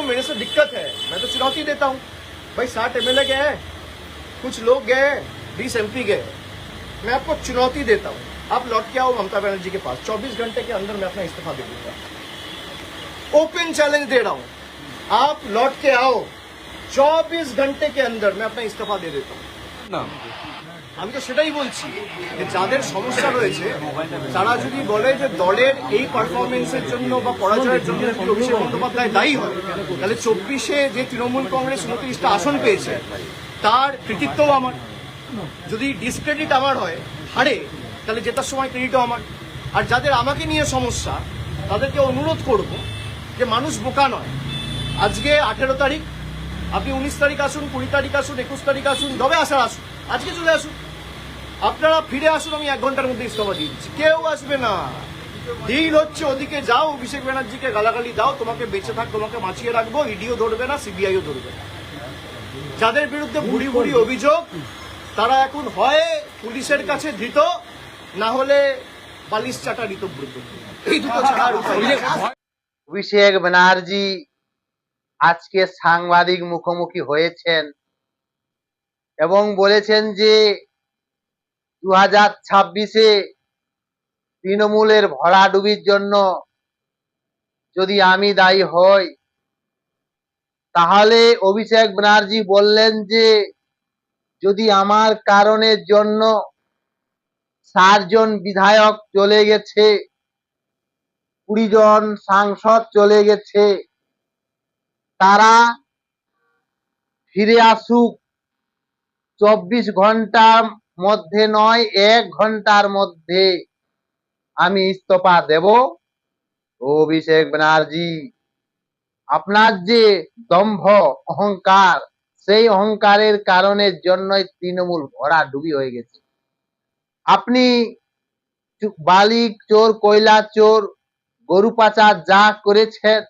मेरे से दिक्कत है, मैं तो चुनौती देता हूँ। भाई 60 एमएलए गए हैं, कुछ लोग गए, 20 एमपी गए, मैं आपको चुनौती देता हूँ, आप लौट के आओ ममता बनर्जी के पास, 24 घंटे के अंदर मैं अपना इस्तीफा दे दूंगा। ओपन चैलेंज दे रहा हूँ, आप लौट के आओ, 24 घंटे के अंदर मैं अपना इस्तीफा दे देता हूँ। আমি তো সেটাই বলছি যে যাদের সমস্যা রয়েছে তারা যদি বলে যে দলের এই পারফরমেন্সের জন্য বা পরাজয়ের জন্য যদি অভিষেক বন্দ্যোপাধ্যায় দায়ী হয়, তাহলে 24-এ যে তৃণমূল কংগ্রেস 29টা আসন পেয়েছে তার কৃতিত্বও আমার। যদি ডিসক্রেডিট আমার হয়, হারে, তাহলে জেতার সময় ক্রেডিটও আমার। আর যাদের আমাকে নিয়ে সমস্যা তাদেরকে অনুরোধ করব যে মানুষ বোকা নয়। আজকে 18 তারিখ, আপনি 19 তারিখ আসুন, 20 তারিখ আসুন, 21 তারিখ আসুন, যবে আসার আসুন, আজকে চলে আসুন, আপনারা ফিরে আসুন, আমি 1 ঘন্টার মধ্যে ইস্তফা দিয়ে দিচ্ছি। কেউ আসবে না। ডিল হচ্ছে ওদিকে যাও, অভিষেক ব্যানার্জিকে গালাগালি দাও, তোমাকে বেঁচে থাক, তোমাকে বাঁচিয়ে রাখবো, ইডিও ধরবে না, সিবিআইও ধরবে না। যাদের বিরুদ্ধে ভুড়ি ভুড়ি অভিযোগ তারা এখন হয় পুলিশের কাছে ধৃত, না হলে বালিশ চাটা ঋতব্রত, এই দুটো ছাড়া আর উপায় নেই। অভিষেক ব্যানার্জি আজকে সাংবাদিক মুখোমুখি হয়েছেন এবং বলেছেন যে 2026-এ তৃণমূলের ভরাডুবির জন্য যদি আমি দায়ী হই, তাহলে অভিষেক ব্যানার্জি বললেন যে যদি আমার কারণের জন্য 60 জন বিধায়ক চলে গেছে, 20 জন সাংসদ চলে গেছে, তারা ফিরে আসুক, 24 ঘন্টার মধ্যে নয়, 1 ঘন্টার মধ্যে আমি ইস্তফা দেব। অভিষেক ব্যানার্জি, আপনার যে দম্ভ অহংকার, সেই অহংকারের কারণের জন্যই তৃণমূল ভরাডুবি হয়ে গেছে। আপনি বালি চোর, কয়লা চোর, গরু পাচার যা করেছেন,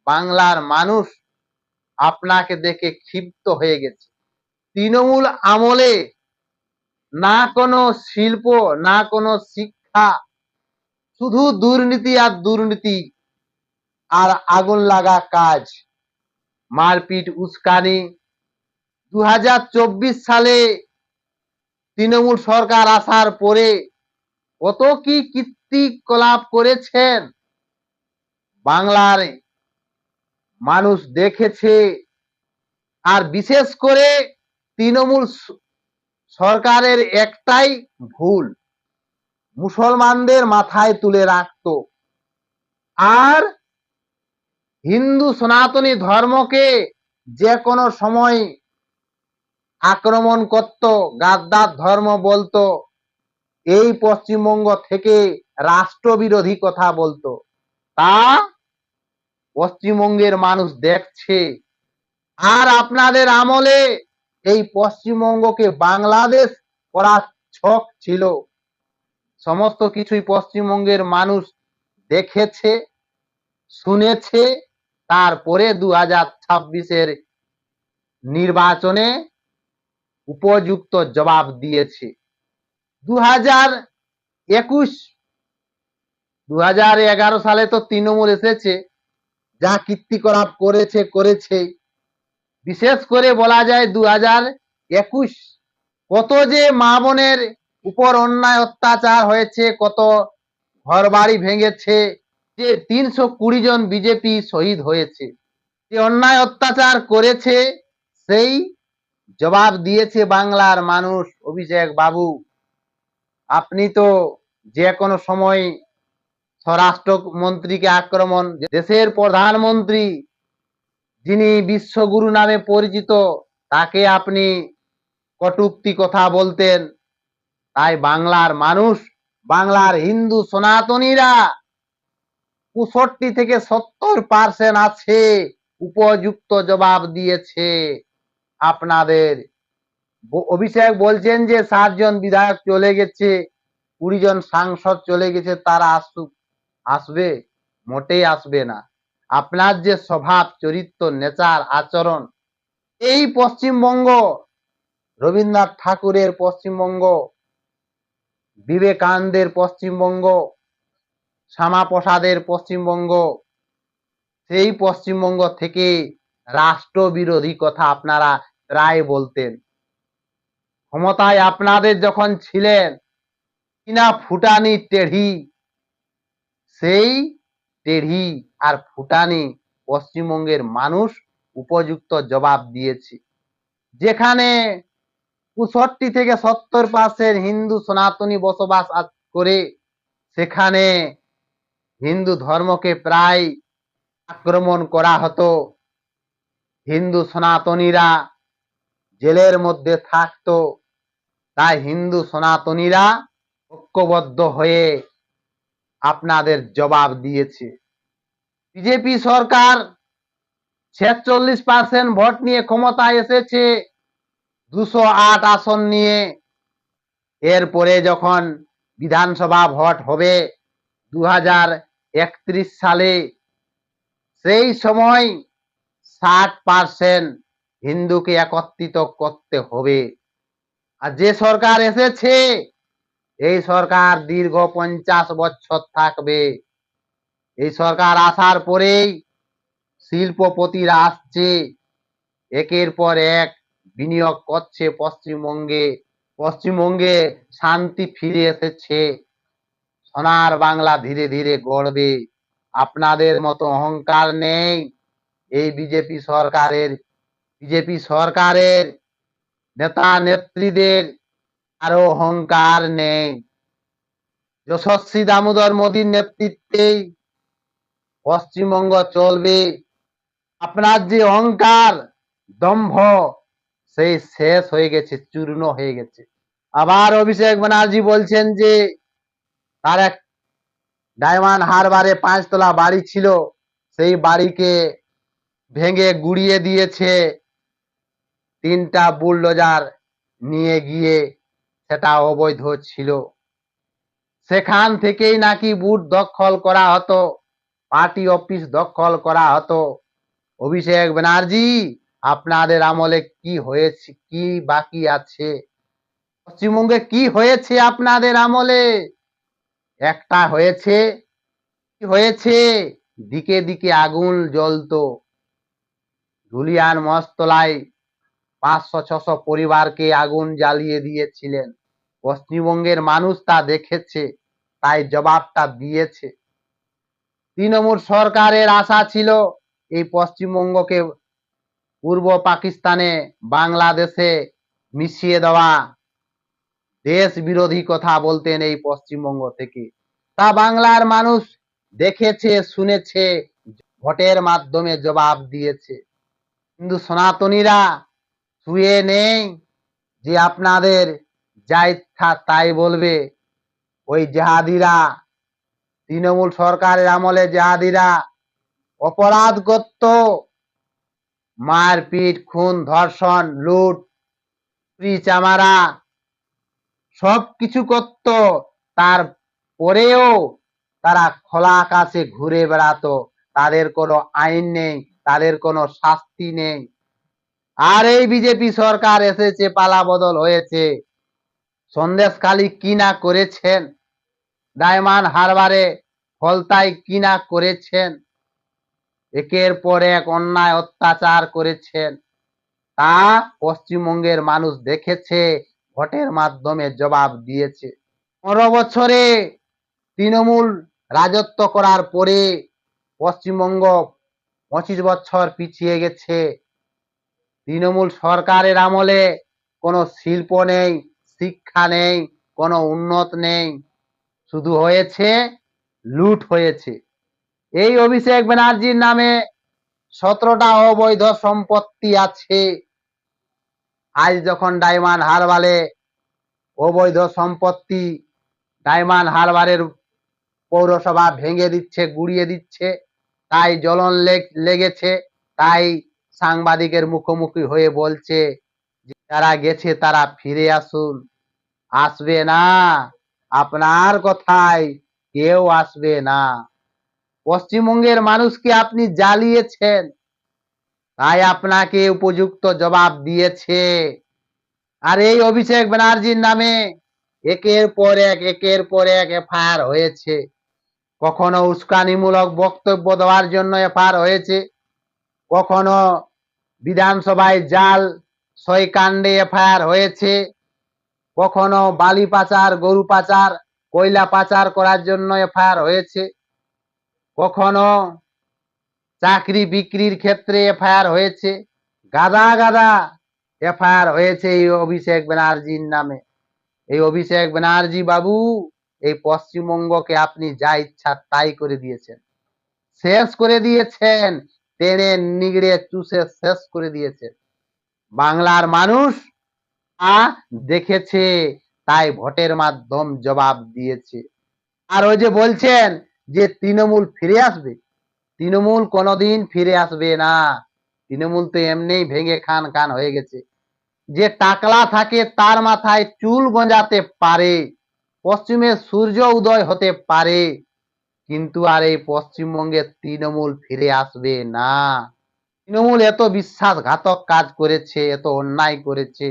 বাংলার মানুষ আপনাকে দেখে ক্ষিপ্ত হয়ে গেছে। তৃণমূল আমলে না কোনো শিল্প, না কোনো শিক্ষা, শুধু দুর্নীতি আর দুর্নীতি আর আগুন লাগা কাজ, মারপিট, উস্কানি। 2024 সালে তৃণমূল সরকার আসার পরে কত কি কীর্তিকলাপ করেছেন বাংলার মানুষ দেখেছে। আর বিশেষ করে তৃণমূল সরকারের একটাই ভুল, মুসলমানদের মাথায় তুলে রাখত আর হিন্দু সনাতনী ধর্মকে যে কোনো সময় আক্রমণ করত, গাদ্দার ধর্ম বলতো, এই পশ্চিমবঙ্গ থেকে রাষ্ট্রবিরোধী কথা বলতো। তা পশ্চিমবঙ্গের মানুষ দেখছে। আর আপনাদের আমলে এই পশ্চিমবঙ্গকে বাংলাদেশ করার ছক ছিল। সমস্ত কিছুই পশ্চিমবঙ্গের মানুষ দেখেছে, শুনেছে। তারপরে 2026-এর নির্বাচনে উপযুক্ত জবাব দিয়েছে। 2011 সালে তো তৃণমূল এসেছে, যা কীর্তিকলাপ করেছে। বিশেষ করে বলা যায় 2021 কত যে মা বোনের উপর অন্যায় অত্যাচার হয়েছে, কত ঘর বাড়ি ভেঙেছে, যে 320 জন বিজেপি শহীদ হয়েছে, যে অন্যায় অত্যাচার করেছে, সেই জবাব দিয়েছে বাংলার মানুষ। অভিষেক বাবু, আপনি তো যে কোনো সময় স্বরাষ্ট্রমন্ত্রীকে আক্রমণ, দেশের প্রধানমন্ত্রী যিনি বিশ্বগুরু নামে পরিচিত, তাকে আপনি কটূক্তি কথা বলতেন। তাই বাংলার মানুষ, বাংলার হিন্দু সনাতনীরা 65 থেকে 70% আছে, উপযুক্ত জবাব দিয়েছে আপনাদের। অভিষেক বলছেন যে 60 জন বিধায়ক চলে গেছে, 20 জন সাংসদ চলে গেছে, তারা আসবে? মোটেই আসবে না। আপনার যে স্বভাব, চরিত্র, নেচার, আচরণ, এই পশ্চিমবঙ্গ রবীন্দ্রনাথ ঠাকুরের পশ্চিমবঙ্গ, বিবেকানন্দের পশ্চিমবঙ্গ, শ্যামাপ্রসাদের পশ্চিমবঙ্গ, সেই পশ্চিমবঙ্গ থেকে রাষ্ট্রবিরোধী কথা আপনারা প্রায় বলতেন। ক্ষমতায় আপনাদের যখন ছিলেন কিনা ফুটানি টেढ़ी, সেই টেढ़ी আর ফুটানি পশ্চিমবঙ্গের মানুষ উপযুক্ত জবাব দিয়েছে। যেখানে 65 থেকে 70% হিন্দু সনাতনী বসবাস করে, সেখানে হিন্দু ধর্মকে প্রায় আক্রমণ করা হতো। হিন্দু সনাতনীরা জেলের মধ্যে থাকতো। তাই হিন্দু সনাতনীরা ঐক্যবদ্ধ হয়ে আপনাদের জবাব দিয়েছে। বিজেপি সরকার 46% ভোট নিয়ে ক্ষমতায় এসেছে, 208 আসন নিয়ে। এরপরে যখন বিধানসভা ভোট হবে 2031 সালে, সেই সময় 60% হিন্দুকে একত্রিত করতে হবে। আর যে সরকার এসেছে, এই সরকার দীর্ঘ 50 বছর থাকবে। এই সরকার আসার পরেই শিল্পপতিরা আসছে, একের পর এক বিনিয়োগ করছে পশ্চিমবঙ্গে। পশ্চিমবঙ্গে শান্তি ফিরে এসেছে। সোনার বাংলা ধীরে ধীরে গড়বে। আপনাদের মতো অহংকার নেই এই বিজেপি সরকারের নেতা নেত্রীদের আরো অহংকার নেই। যশস্বী দামোদর মোদীর নেতৃত্বেই পশ্চিমবঙ্গ চলবে। আপনার যে অহংকার, দম্ভ, সেই শেষ হয়ে গেছে, চূর্ণ হয়ে গেছে। আবার অভিষেক ব্যানার্জি বলছেন যে তার এক ডায়মন্ড হারবারে 5 তলা বাড়ি ছিল, সেই বাড়িকে ভেঙে গুড়িয়ে দিয়েছে 3টা বুলডোজার নিয়ে গিয়ে, সেটা অবৈধ ছিল। সেখান থেকেই নাকি বুথ দখল করা হতো, পার্টি অফিস দখল করা হতো। অভিষেক ব্যানার্জি, আপনাদের আমলে কি হয়েছে, কি বাকি আছে? পশ্চিমবঙ্গে কি হয়েছে আপনাদের আমলে? একটা হয়েছে, কি হয়েছে? দিকে দিকে আগুন জ্বলতো। ধুলিয়ান মস্তলায় 500-600 পরিবারকে আগুন জ্বালিয়ে দিয়েছিলেন। পশ্চিমবঙ্গের মানুষ তা দেখেছে, তাই জবাবটা দিয়েছে। তৃণমূল সরকারের আশা ছিল এই পশ্চিমবঙ্গকে পূর্ব পাকিস্তানে, বাংলাদেশে মিশিয়ে দেওয়া। দেশ বিরোধী কথা বলতেন এই পশ্চিমবঙ্গ থেকে। তা বাংলার মানুষ দেখেছে, শুনেছে, ভোটের মাধ্যমে জবাব দিয়েছে। কিন্তু সনাতনীরা শুয়ে নেই যে আপনাদের যা ইচ্ছা তাই বলবে। ওই জেহাদিরা, তৃণমূল সরকারের আমলে জেহাদিরা অপরাধ করত, মারপিট, খুন, ধর্ষণ, লুট, চুরি চামারা সবকিছু করত। তারপরেও তারা খোলা আকাশে ঘুরে বেড়াতো। তাদের কোনো আইন নেই, তাদের কোনো শাস্তি নেই। আর এই বিজেপি সরকার এসেছে, পালা বদল হয়েছে। সন্দেশখালী কি না করেছেন, ডায়মন্ড হারবারে ফলতায় কি না করেছেন, একের পর এক অন্যায় অত্যাচার করেছেন। তা পশ্চিমবঙ্গের মানুষ দেখেছে, ভোটের মাধ্যমে জবাব দিয়েছে। 15 বছরে তৃণমূল রাজত্ব করার পরে পশ্চিমবঙ্গ 25 বছর পিছিয়ে গেছে। তৃণমূল সরকারের আমলে কোনো শিল্প নেই, শিক্ষা নেই, কোনো উন্নত নেই, শুধু হয়েছে লুট হয়েছে। এই অভিষেক ব্যানার্জির নামে 17টা অবৈধ সম্পত্তি আছে। আজ যখন ডায়মন্ড হারবারে অবৈধ সম্পত্তি, ডায়মন্ড হারবারের পৌরসভা ভেঙে দিচ্ছে, গুড়িয়ে দিচ্ছে, তাই জ্বলন লেগেছে। তাই সাংবাদিকের মুখোমুখি হয়ে বলছে যে যারা গেছে তারা ফিরে আসুন। আসবে না, আপনার কথায় কেউ আসবে না। পশ্চিমবঙ্গের মানুষকে আপনি জ্বালিয়েছেন, তাই আপনাকে উপযুক্ত জবাব দিয়েছে। আর এই অভিষেক ব্যানার্জির নামে একের পর এক এফআইআর হয়েছে। কখনো উস্কানিমূলক বক্তব্য দেওয়ার জন্য এফআইআর হয়েছে, কখনো বিধানসভায় জাল সই কাণ্ডে এফআইআর হয়েছে, কখনো বালি পাচার, গরু পাচার, কয়লা পাচার করার জন্য এফআইআর হয়েছে, কখনো চাকরি বিক্রির ক্ষেত্রে এফআইআর হয়েছে। গাদা গাদা এফআইআর হয়েছে এই অভিষেক ব্যানার্জির নামে। এই অভিষেক ব্যানার্জি বাবু, এই পশ্চিমবঙ্গকে আপনি যা ইচ্ছা তাই করে দিয়েছেন, শেষ করে দিয়েছেন, টেনে নিগড়ে চুষে শেষ করে দিয়েছেন। বাংলার মানুষ দেখেছে, তাই ভোটের মাধ্যম জবাব দিয়েছে। আর ওই যে বলছেন যে তৃণমূল ফিরে আসবে, তৃণমূল কোনোদিন ফিরে আসবে না। তৃণমূল তো এমনিই ভেঙে খান খান হয়ে গেছে। যে টাকলা থাকে তার মাথায় চুল গজাতে পারে, পশ্চিমে সূর্য উদয় হতে পারে, কিন্তু আর এই পশ্চিমবঙ্গে তৃণমূল ফিরে আসবে না। তৃণমূল এত বিশ্বাসঘাতক কাজ করেছে, এত অন্যায় করেছে,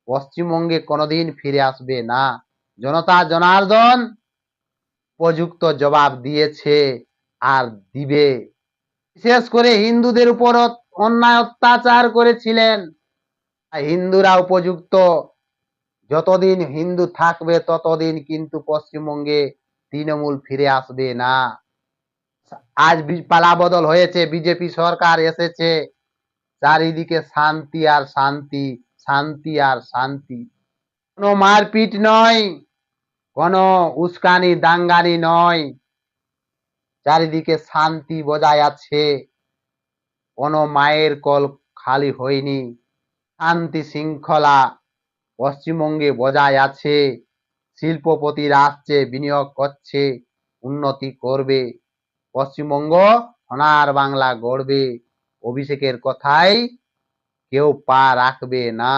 পশ্চিমবঙ্গে কোনোদিন ফিরে আসবে না। জনতা জনার্দন উপযুক্ত জবাব দিয়েছে আর দিবে। বিশেষ করে হিন্দুদের উপর অন্যায় অত্যাচার করেছিলেন, হিন্দুরা উপযুক্ত, যতদিন হিন্দু থাকবে ততদিন কিন্তু পশ্চিমবঙ্গে তৃণমূল ফিরে আসবে না। আজ পালা বদল হয়েছে, বিজেপি সরকার এসেছে, চারিদিকে শান্তি আর শান্তি, শান্তি আর শান্তি। কোনো মারপিট নয়, কোনো উস্কানি দাঙ্গানি নয়, চারিদিকে শান্তি বজায় আছে, কোনো মায়ের কল খালি হয়নি, শান্তি শৃঙ্খলা পশ্চিমবঙ্গে বজায় আছে। শিল্পপতিরা আসছে, বিনিয়োগ করছে, উন্নতি করবে, পশ্চিমবঙ্গ সোনার বাংলা গড়বে। অভিষেকের কথায় কেউ পা রাখবে না।